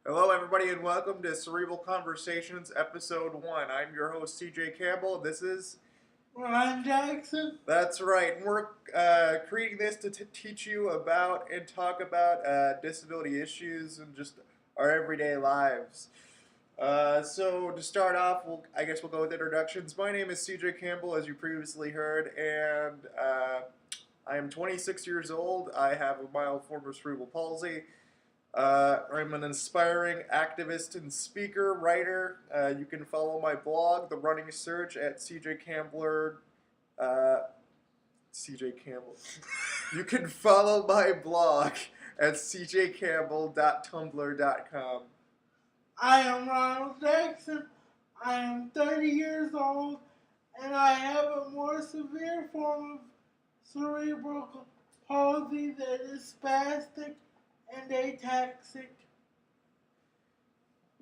Hello, everybody, and welcome to Cerebral Conversations, Episode 1. I'm your host, CJ Campbell. This is. Ron Jackson. That's right. And we're creating this to teach you about and talk about disability issues and just our everyday lives. So, to start off, I guess we'll go with introductions. My name is CJ Campbell, as you previously heard, and I am 26 years old. I have a mild form of cerebral palsy. I'm an inspiring activist and speaker, writer. You can follow my blog, The Running Search, at CJ Campbell. Uh, CJ Campbell. You can follow my blog at cjcampbell.tumblr.com. I am Ronald Jackson. I am 30 years old and I have a more severe form of cerebral palsy that is spastic and ataxic,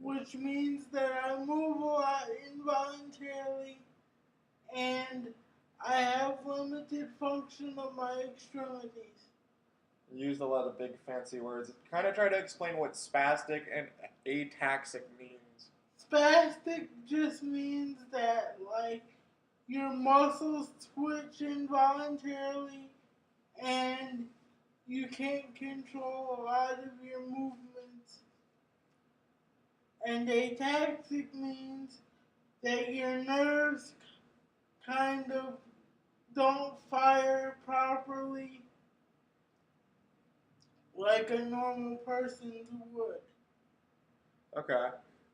which means that I move a lot involuntarily and I have limited function of my extremities. You used a lot of big fancy words. Kind of try to explain what spastic and ataxic means. Spastic just means that, like, your muscles twitch involuntarily and you can't control a lot of your movements. And ataxic means that your nerves kind of don't fire properly like a normal person's would. Okay.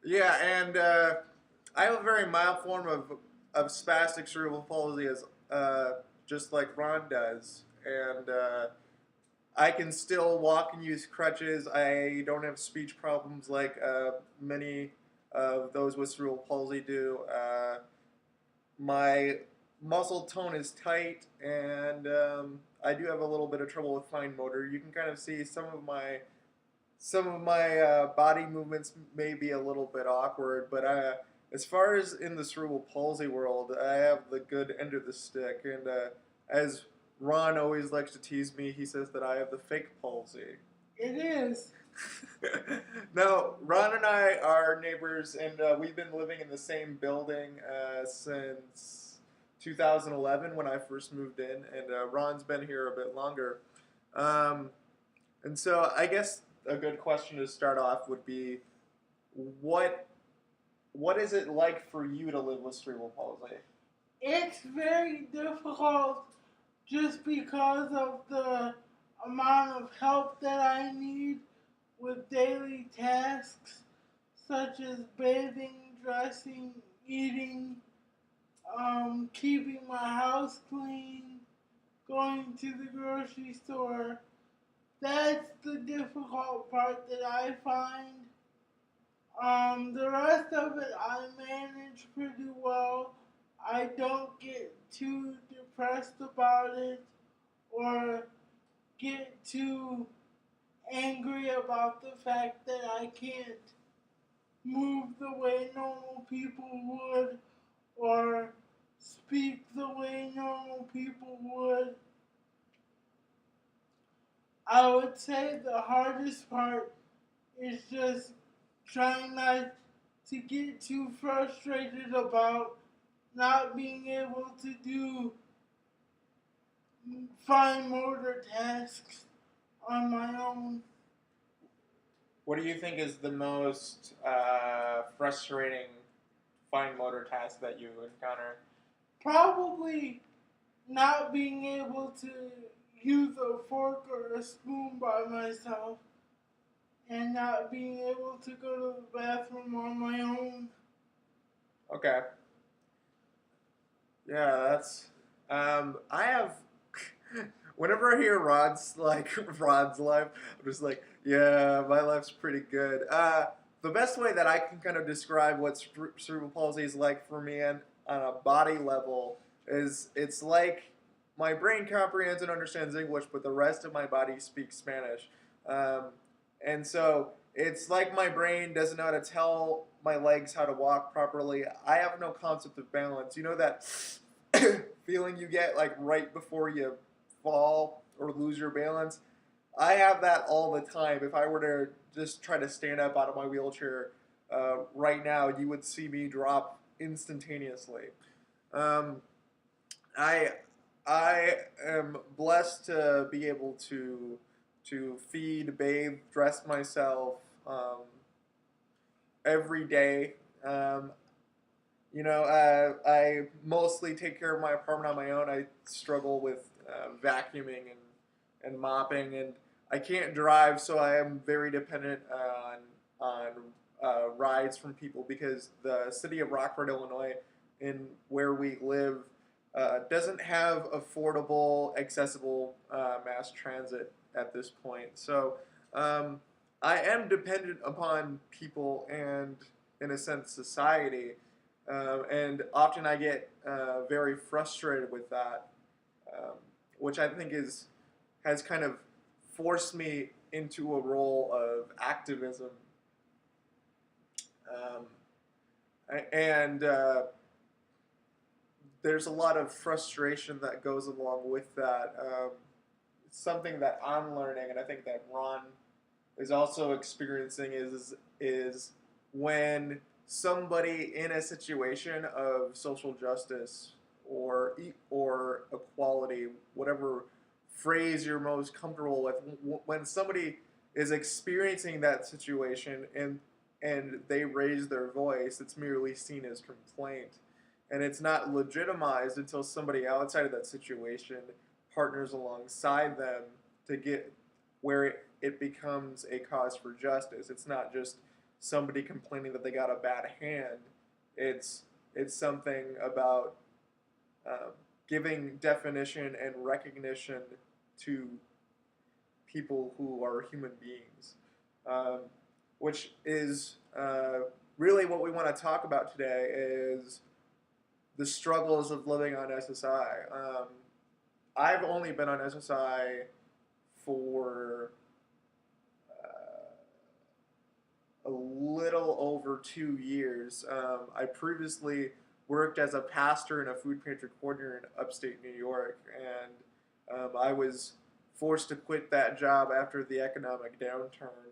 Yeah, and I have a very mild form of spastic cerebral palsy, as just like Ron does, and I can still walk and use crutches. I don't have speech problems like many of those with cerebral palsy do. My muscle tone is tight, and I do have a little bit of trouble with fine motor. You can kind of see some of my body movements may be a little bit awkward, but as far as in the cerebral palsy world, I have the good end of the stick. And as Ron always likes to tease me, he says that I have the fake palsy. It is. Now, Ron and I are neighbors, and we've been living in the same building since 2011 when I first moved in, and Ron's been here a bit longer. Um, and so I guess a good question to start off would be, what what is it like for you to live with cerebral palsy? It's very difficult just because of the amount of help that I need with daily tasks such as bathing, dressing, eating, keeping my house clean, going to the grocery store. That's the difficult part that I find. The rest of it I manage pretty well. I don't get too depressed about it or get too angry about the fact that I can't move the way normal people would or speak the way normal people would. I would say the hardest part is just trying not to get too frustrated about not being able to do fine motor tasks on my own. What do you think is the most frustrating fine motor task that you encounter? Probably not being able to use a fork or a spoon by myself and not being able to go to the bathroom on my own. Okay. Yeah, that's. I have. Whenever I hear Rod's life, I'm just like, yeah, my life's pretty good. The best way that I can kind of describe what cerebral palsy is like for me and on a body level is it's like my brain comprehends and understands English, but the rest of my body speaks Spanish. Um, and so it's like my brain doesn't know how to tell my legs how to walk properly. I have no concept of balance. You know that feeling you get like right before you fall or lose your balance? I have that all the time. If I were to just try to stand up out of my wheelchair right now, you would see me drop instantaneously. Um, I I am blessed to be able to feed, bathe, dress myself every day. Um, I mostly take care of my apartment on my own. I struggle with vacuuming and mopping, and I can't drive, so I am very dependent on rides from people because the city of Rockford, Illinois, in where we live, doesn't have affordable, accessible mass transit at this point. So um, I am dependent upon people and, in a sense, society. And often I get very frustrated with that, um, which I think has kind of forced me into a role of activism. Um, and there's a lot of frustration that goes along with that. It's something that I'm learning, and I think that Ron is also experiencing is when somebody in a situation of social justice or equality, whatever phrase you're most comfortable with, when somebody is experiencing that situation and they raise their voice, it's merely seen as complaint, and it's not legitimized until somebody outside of that situation partners alongside them to get where it becomes a cause for justice. It's not just somebody complaining that they got a bad hand. It's it's something about um, giving definition and recognition to people who are human beings, um, which is really what we want to talk about today is the struggles of living on SSI. I've only been on SSI for a little over 2 years. I previously worked as a pastor and a food pantry coordinator in upstate New York, and I was forced to quit that job after the economic downturn.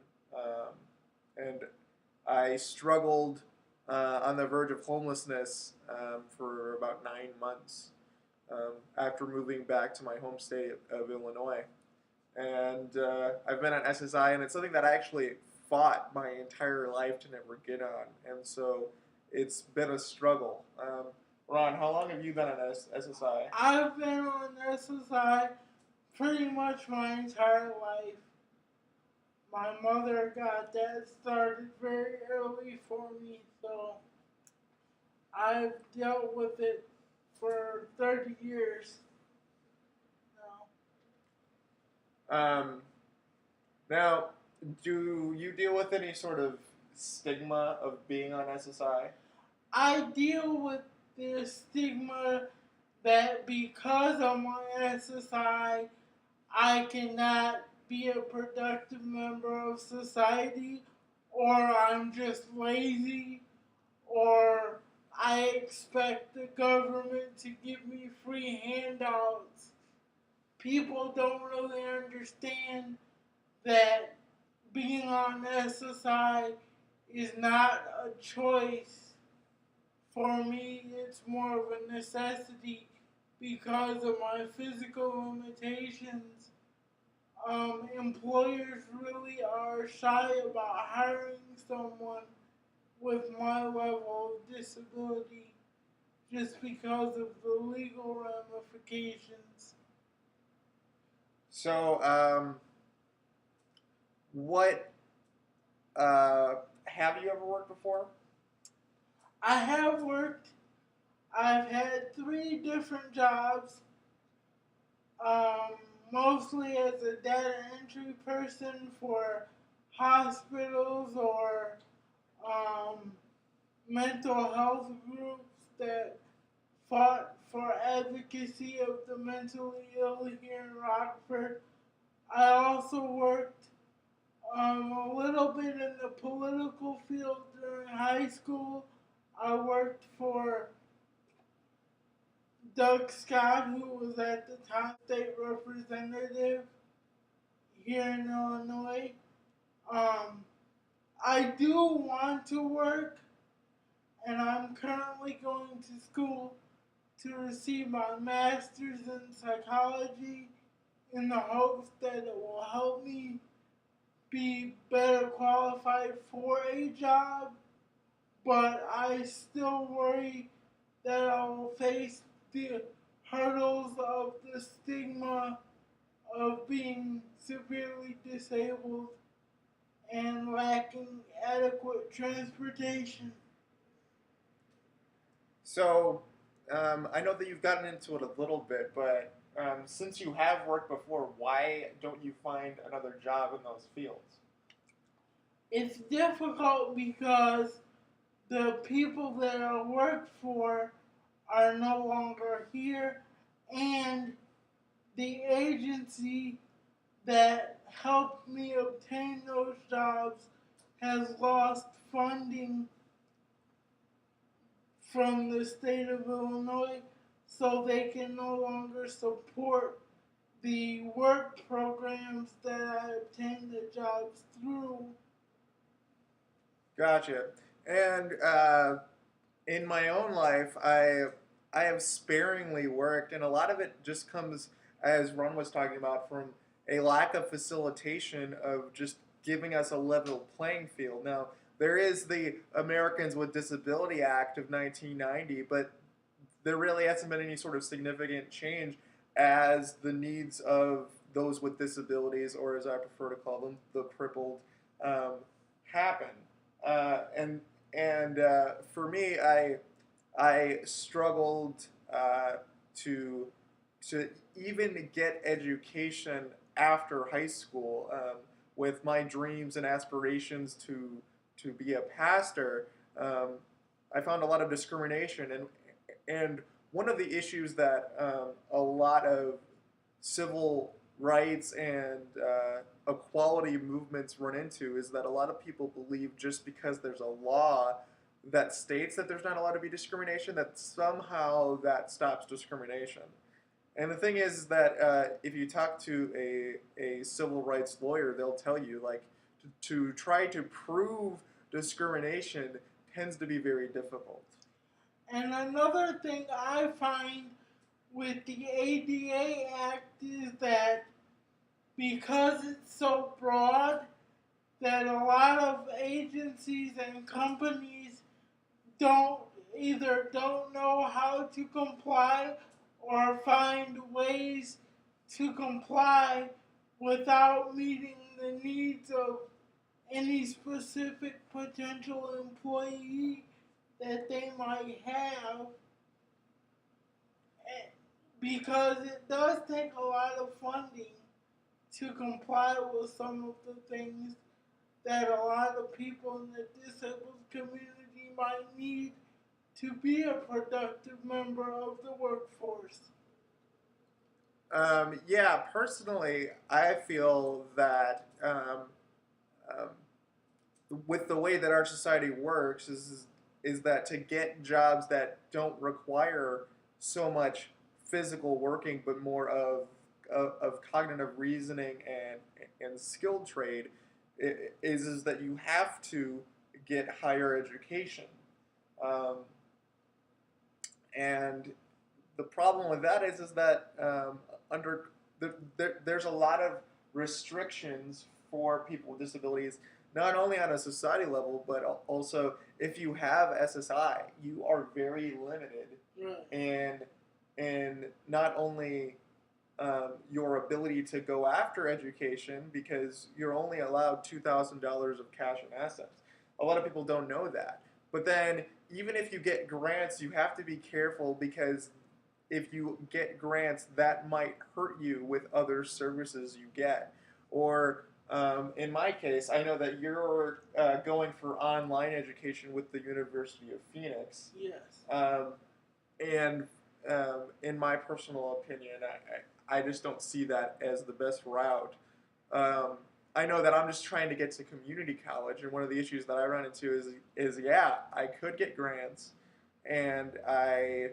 And I struggled on the verge of homelessness for about 9 months after moving back to my home state of Illinois. And I've been on SSI, and it's something that I actually fought my entire life to never get on, and so it's been a struggle. Ron, how long have you been on SSI? I've been on SSI pretty much my entire life. My mother got that started very early for me, so I've dealt with it for 30 years now. Now, do you deal with any sort of stigma of being on SSI? I deal with the stigma that because I'm on SSI, I cannot be a productive member of society, or I'm just lazy, or I expect the government to give me free handouts. People don't really understand that being on SSI is not a choice. For me, it's more of a necessity because of my physical limitations. Employers really are shy about hiring someone with my level of disability just because of the legal ramifications. So, what have you ever worked before? I have worked, I've had 3 different jobs, um, mostly as a data entry person for hospitals or um, mental health groups that fought for advocacy of the mentally ill here in Rockford. I also worked a little bit in the political field during high school. I worked for Doug Scott, who was at the time state representative. here in Illinois. Um, I do want to work, and I'm currently going to school to receive my master's in psychology in the hopes that it will help me be better qualified for a job, but I still worry that I will face the hurdles of the stigma of being severely disabled and lacking adequate transportation. So, I know that you've gotten into it a little bit, but since you have worked before, why don't you find another job in those fields? It's difficult because the people that I work for are no longer here, and the agency that helped me obtain those jobs has lost funding from the state of Illinois, so they can no longer support the work programs that I obtained the jobs through. Gotcha. And in my own life, I have sparingly worked, and a lot of it just comes, as Ron was talking about, from a lack of facilitation of just giving us a level playing field. Now, there is the Americans with Disability Act of 1990, but there really hasn't been any sort of significant change as the needs of those with disabilities, or as I prefer to call them, the crippled, um, happen. And for me, I struggled to to even get education after high school, with my dreams and aspirations to be a pastor. Um, I found a lot of discrimination, and one of the issues that a lot of civil rights and equality movements run into is that a lot of people believe just because there's a law that states that there's not allowed to be discrimination, that somehow that stops discrimination. And the thing is that if you talk to a civil rights lawyer, they'll tell you, like, to try to prove discrimination tends to be very difficult. And another thing I find with the ADA Act is that because it's so broad, that a lot of agencies and companies don't don't know how to comply or find ways to comply without meeting the needs of any specific potential employee that they might have, because it does take a lot of funding to comply with some of the things that a lot of people in the disabled community might need to be a productive member of the workforce. Yeah, personally, I feel that um, with the way that our society works is that to get jobs that don't require so much physical working, but more of cognitive reasoning and skilled trade, is that you have to get higher education. Um, and the problem with that is that under there's a lot of restrictions for people with disabilities, not only on a society level, but also if you have SSI, you are very limited Right. in not only your ability to go after education, because you're only allowed $2,000 of cash and assets. A lot of people don't know that. But then, even if you get grants, you have to be careful, because if you get grants, that might hurt you with other services you get. Or in my case, I know that you're going for online education with the University of Phoenix. Yes. And in my personal opinion, I just don't see that as the best route. Um, I know that I'm just trying to get to community college, and one of the issues that I run into is yeah, I could get grants, and I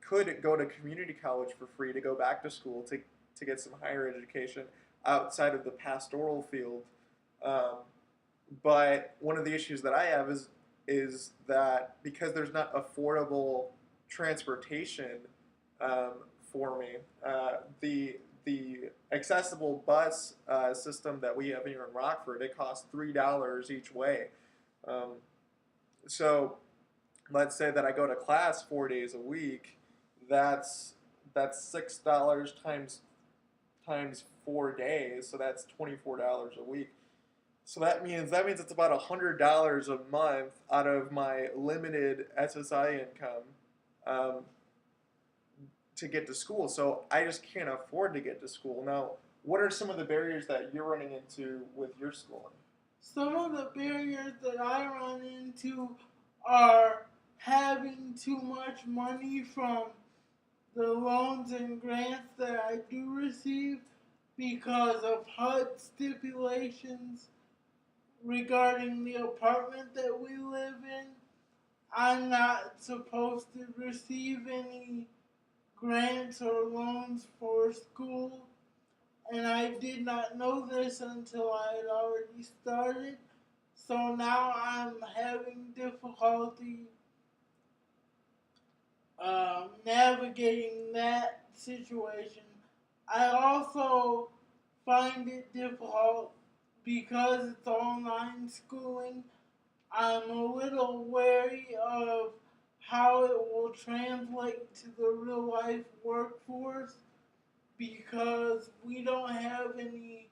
could go to community college for free to go back to school to get some higher education. outside of the pastoral field. Um, but one of the issues that I have is that because there's not affordable transportation um, for me, the accessible bus system that we have here in Rockford, it costs $3 each way. Um, so let's say that I go to class 4 days a week. That's $6 times 4 days, so that's $24 a week. So that means it's about $100 a month out of my limited SSI income um, to get to school. So I just can't afford to get to school. Now, what are some of the barriers that you're running into with your schooling? Some of the barriers that I run into are having too much money from the loans and grants that I do receive because of HUD stipulations regarding the apartment that we live in. I'm not supposed to receive any grants or loans for school, and I did not know this until I had already started. So now I'm having difficulty navigating that situation. I also find it difficult because it's online schooling. I'm a little wary of how it will translate to the real life workforce because we don't have any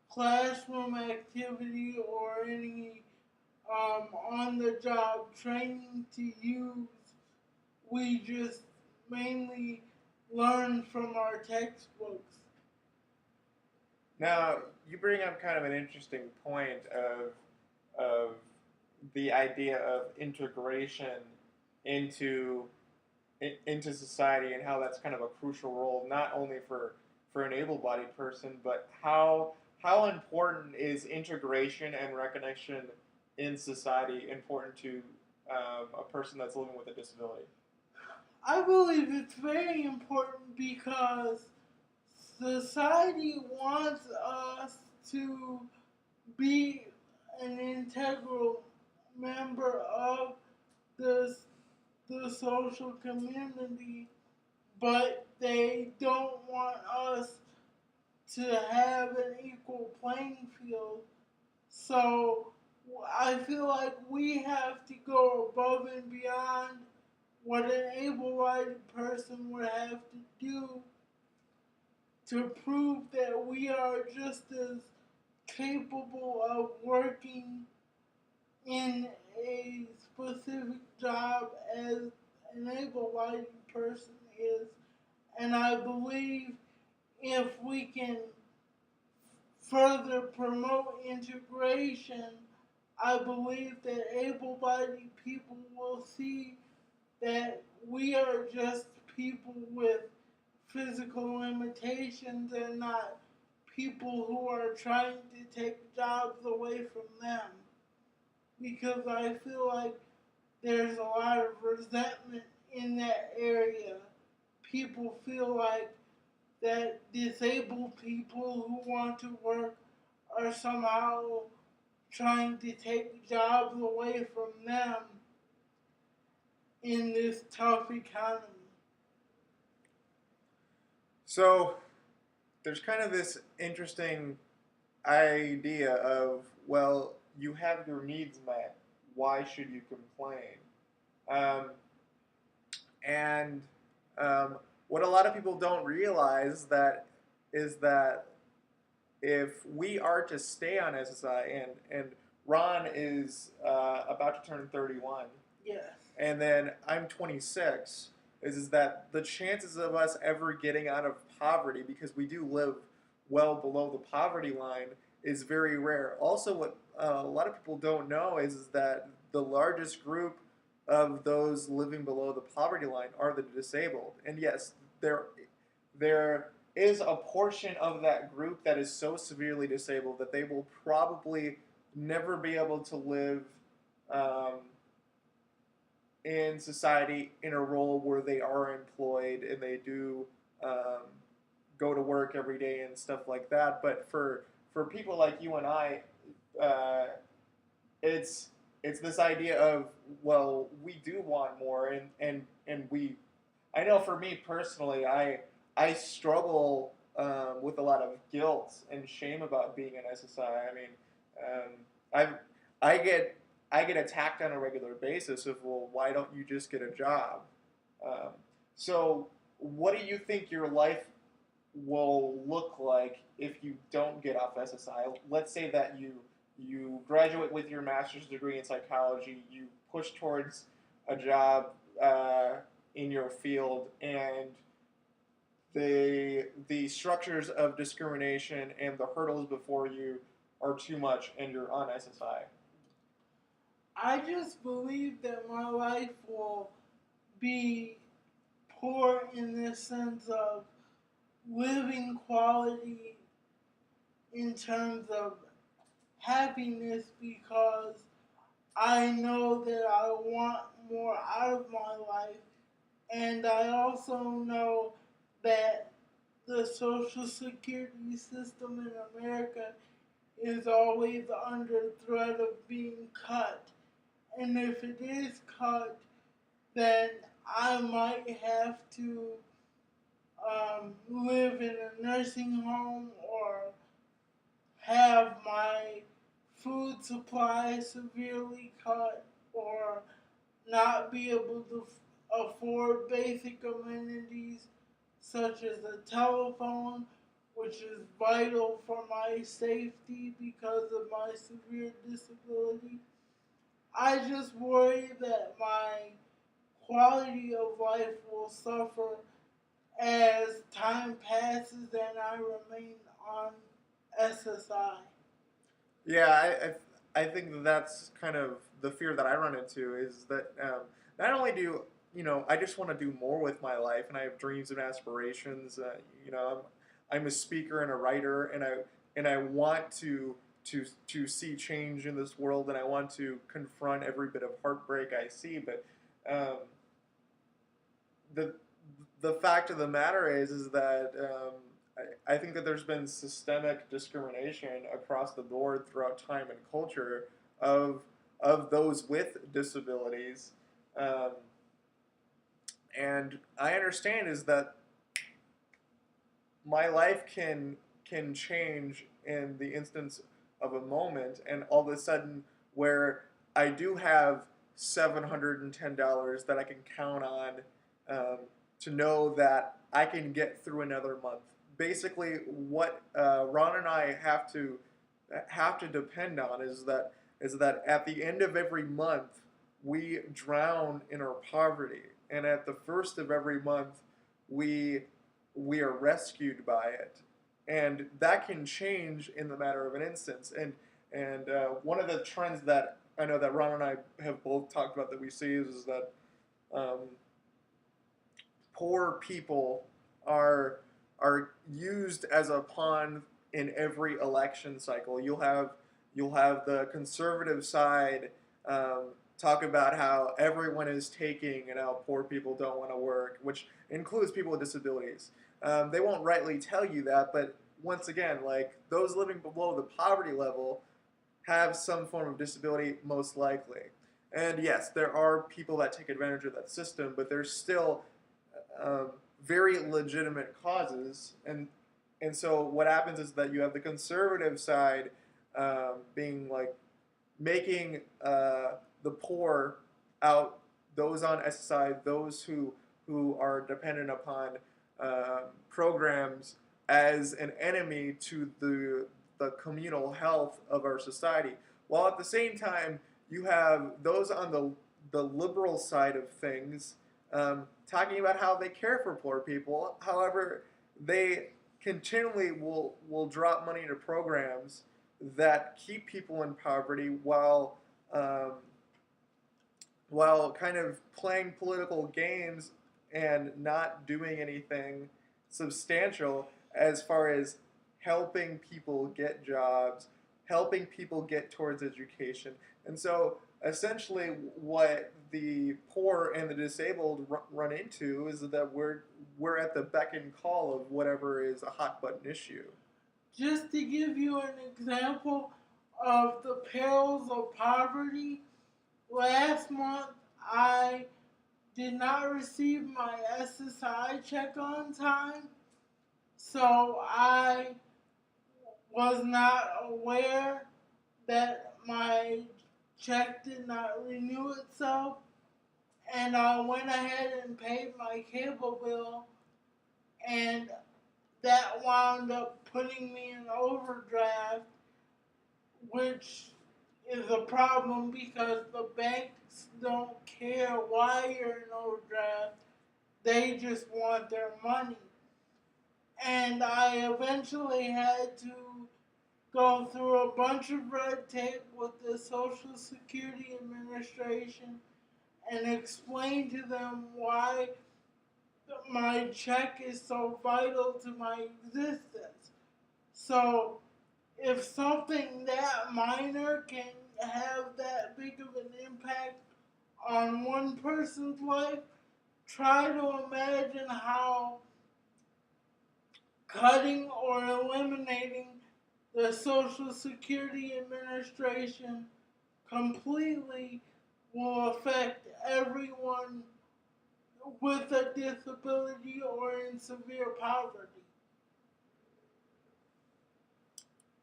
classroom activity or any on the job training to use. We just mainly learn from our textbooks. Now, you bring up kind of an interesting point of the idea of integration into into society and how that's kind of a crucial role, not only for an able-bodied person, but how important is integration and recognition in society important to a person that's living with a disability? I believe it's very important because society wants us to be an integral member of the, the social community, but they don't want us to have an equal playing field. So I feel like we have to go above and beyond what an able-bodied person would have to do to prove that we are just as capable of working in a specific job as an able-bodied person is. And I believe if we can further promote integration, I believe that able-bodied people will see that we are just people with physical limitations and not people who are trying to take jobs away from them. Because I feel like there's a lot of resentment in that area. People feel like that disabled people who want to work are somehow trying to take jobs away from them in this tough economy. So there's kind of this interesting idea of, well, you have your needs met. Why should you complain? Um, and what a lot of people don't realize that is that if we are to stay on SSI, and Ron is about to turn 31, Yes. and then I'm 26, is that the chances of us ever getting out of poverty, because we do live well below the poverty line, is very rare. Also, what a lot of people don't know is that the largest group of those living below the poverty line are the disabled. And yes, there is a portion of that group that is so severely disabled that they will probably never be able to live um, in society in a role where they are employed and they do go to work every day and stuff like that. But for people like you and I, uh, it's it's this idea of, well, we do want more, and we, I know for me personally, I struggle with a lot of guilt and shame about being an SSI. I mean, um, I've I get I get attacked on a regular basis of, well, why don't you just get a job? Um, so what do you think your life will look like if you don't get off SSI? Let's say that you graduate with your master's degree in psychology, you push towards a job in your field, and the structures of discrimination and the hurdles before you are too much, and you're on SSI. I just believe that my life will be poor in the sense of living quality in terms of happiness because I know that I want more out of my life, and I also know that the Social Security system in America is always under threat of being cut. And if it is cut, then I might have to live in a nursing home or have my food supply severely cut or not be able to afford basic amenities such as a telephone, which is vital for my safety because of my severe disability. I just worry that my quality of life will suffer as time passes and I remain on SSI. Yeah, I think that that's kind of the fear that I run into is that not only do I just want to do more with my life, and I have dreams and aspirations. I'm a speaker and a writer, and I want to see change in this world, and I want to confront every bit of heartbreak I see. But um, the the fact of the matter is that I think that there's been systemic discrimination across the board throughout time and culture of those with disabilities, um, and I understand is that my life can change in the instance of a moment, and all of a sudden, where I do have $710 that I can count on, um, to know that I can get through another month. Basically, what Ron and I have to depend on is that at the end of every month we drown in our poverty, and at the first of every month we we are rescued by it, and that can change in the matter of an instance. And one of the trends that I know that Ron and I have both talked about that we see is that um, poor people are are used as a pawn in every election cycle. You'll have the conservative side talk about how everyone is taking and how poor people don't want to work, which includes people with disabilities. They won't rightly tell you that, but once again, like those living below the poverty level have some form of disability, most likely. And yes, there are people that take advantage of that system, but there's still um, very legitimate causes. And so what happens is that you have the conservative side being like making the poor out, those on SSI, those who are dependent upon programs, as an enemy to the communal health of our society. While at the same time, you have those on the liberal side of things talking about how they care for poor people. However, they continually will drop money into programs that keep people in poverty um, while kind of playing political games and not doing anything substantial as far as helping people get jobs, helping people get towards education. And so essentially what the poor and the disabled run into is that we're at the beck and call of whatever is a hot button issue. Just to give you an example of the perils of poverty, last month I did not receive my SSI check on time, so I was not aware that my check did not renew itself, and I went ahead and paid my cable bill, and that wound up putting me in overdraft, which is a problem because the banks don't care why you're in overdraft. They just want their money. And I eventually had to go through a bunch of red tape with the Social Security Administration and explain to them why my check is so vital to my existence. So, if something that minor can have that big of an impact on one person's life, try to imagine how cutting or eliminating the Social Security Administration completely will affect everyone with a disability or in severe poverty.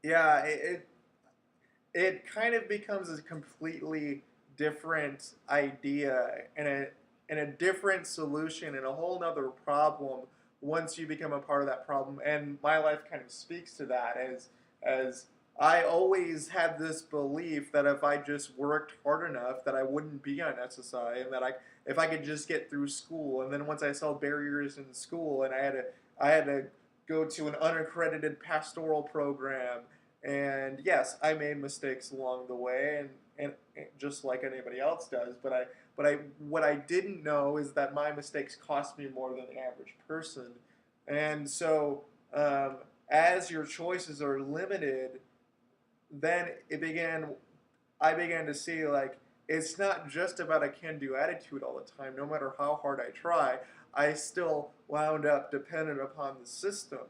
Yeah, it kind of becomes a completely different idea and a different solution and a whole nother problem once you become a part of that problem. And my life kind of speaks to that as I always had this belief that if I just worked hard enough that I wouldn't be on SSI and that I if I could just get through school. And then once I saw barriers in school and I had to go to an unaccredited pastoral program, and yes, I made mistakes along the way, and just like anybody else does. But I what I didn't know is that my mistakes cost me more than the average person. And so, as your choices are limited, then I began to see like it's not just about a can-do attitude all the time. No matter how hard I try, I still wound up dependent upon the system.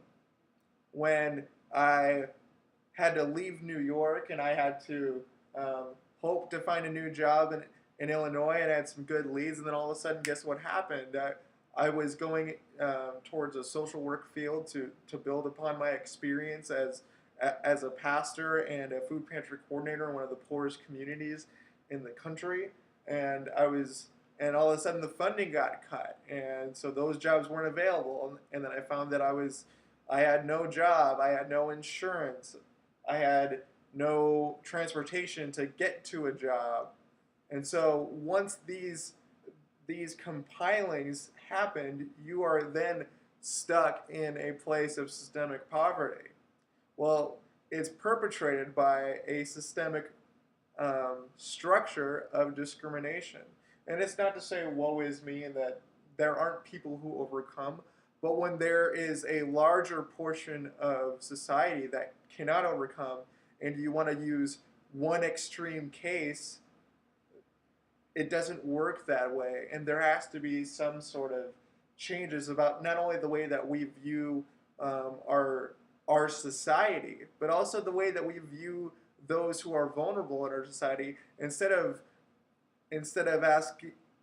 When I had to leave New York and I had to um, hope to find a new job in Illinois and I had some good leads, and then all of a sudden, guess what happened? I was going towards a social work field to build upon my experience as a pastor and a food pantry coordinator in one of the poorest communities in the country, and all of a sudden the funding got cut, and so those jobs weren't available, and then I found that I had no job, I had no insurance, I had no transportation to get to a job, and so once these compilings happened, you are then stuck in a place of systemic poverty. Well, it's perpetrated by a systemic structure of discrimination. And it's not to say woe is me and that there aren't people who overcome, but when there is a larger portion of society that cannot overcome, and you want to use one extreme case, it doesn't work that way. And there has to be some sort of changes about not only the way that we view our society, but also the way that we view those who are vulnerable in our society. Instead of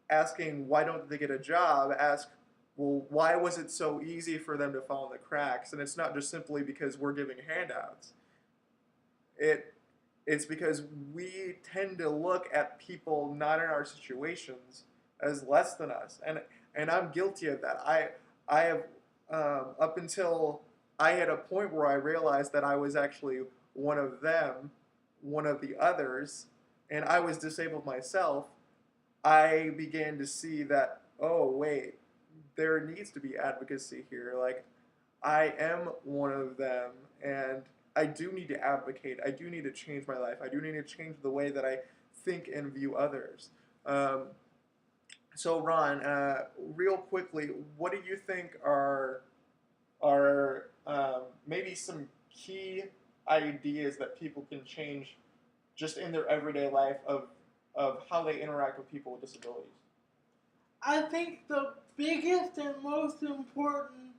asking why don't they get a job, ask, well, why was it so easy for them to fall in the cracks? And it's not just simply because we're giving handouts. It's because we tend to look at people not in our situations as less than us, and I'm guilty of that. I have up until I hit a point where I realized that I was actually one of them, one of the others, and I was disabled myself. I began to see that, oh wait, there needs to be advocacy here. Like, I am one of them, and I do need to advocate. I do need to change my life. I do need to change the way that I think and view others. So, Ron, real quickly, what do you think are maybe some key ideas that people can change just in their everyday life of how they interact with people with disabilities? I think the biggest and most important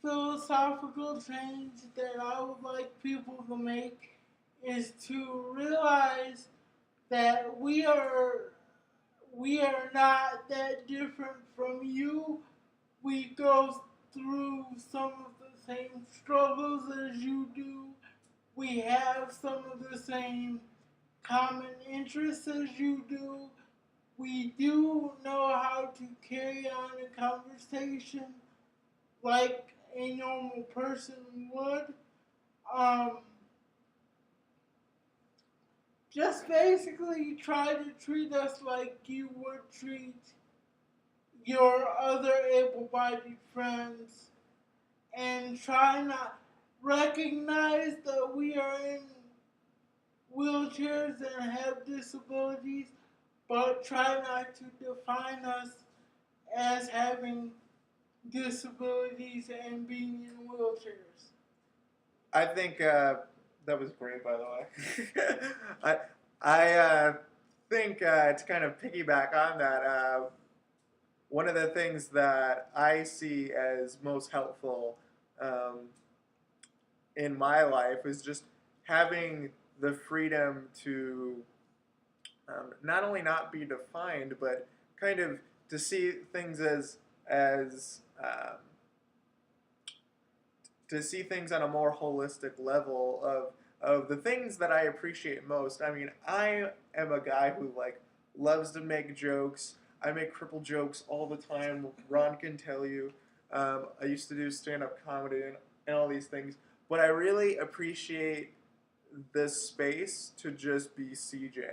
philosophical change that I would like people to make is to realize that we are not that different from you. We go through some of the same struggles as you do. We have some of the same common interests as you do. We do know how to carry on a conversation like a normal person would. Um, just basically try to treat us like you would treat your other able-bodied friends, and try not recognize that we are in wheelchairs and have disabilities, but try not to define us as having disabilities and being in wheelchairs. I think that was great, by the way. I think to kind of piggyback on that, one of the things that I see as most helpful um, in my life is just having the freedom to not only not be defined, but kind of to see things as to see things on a more holistic level of the things that I appreciate most. I mean, I am a guy who like loves to make jokes. I make cripple jokes all the time. Ron can tell you. I used to do stand-up comedy and all these things, but I really appreciate this space to just be CJ.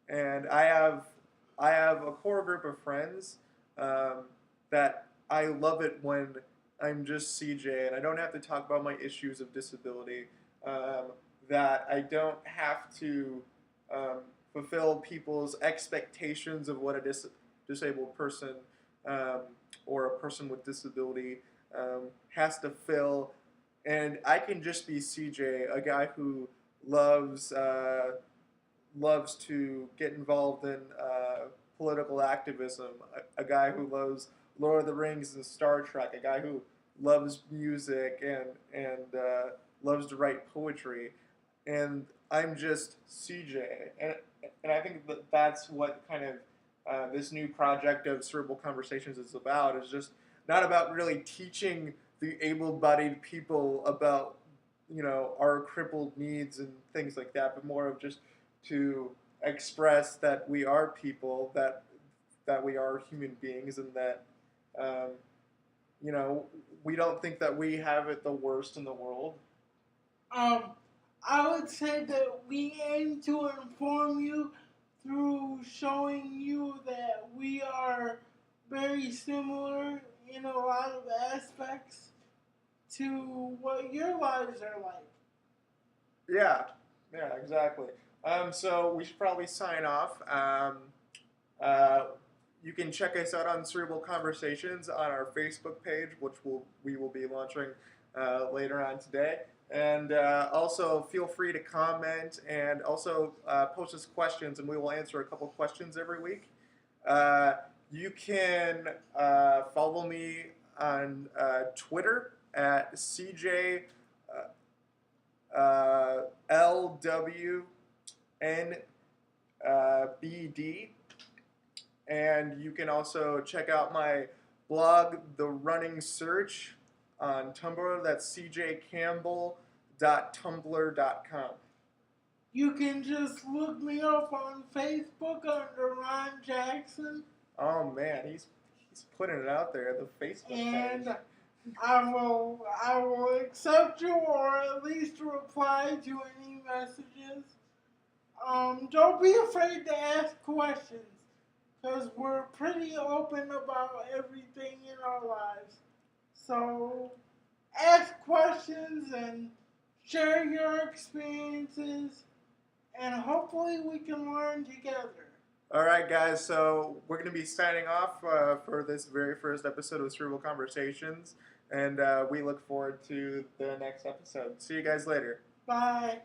And I have a core group of friends that I love it when I'm just CJ and I don't have to talk about my issues of disability. Um, that I don't have to um, fulfill people's expectations of what a disabled person um, or a person with disability has to fill. And I can just be CJ, a guy who loves loves to get involved in political activism, a guy who loves Lord of the Rings and Star Trek, a guy who loves music and loves to write poetry, and I'm just CJ, and I think that that's what kind of this new project of Cerebral Conversations is about. Is just not about really teaching the able-bodied people about our crippled needs and things like that, but more of just to express that we are people, that we are human beings, and that um, we don't think that we have it the worst in the world. Um, I would say that we aim to inform you through showing you that we are very similar in a lot of aspects to what your lives are like. Yeah, yeah, exactly. So we should probably sign off. Uh, you can check us out on Cerebral Conversations on our Facebook page, which we will be launching later on today. And also feel free to comment and also post us questions, and we will answer a couple questions every week. Uh, you can follow me on Twitter at CJ LWNBD. And you can also check out my blog, The Running Search, on Tumblr. That's cjcampbell.tumblr.com. You can just look me up on Facebook under Ron Jackson, Oh man, he's putting it out there. The Facebook and page. I will accept you or at least reply to any messages. Don't be afraid to ask questions, because we're pretty open about everything in our lives. So ask questions and share your experiences, and hopefully we can learn together. All right, guys. So we're going to be signing off for this very first episode of Cerebral Conversations, and we look forward to the next episode. See you guys later. Bye.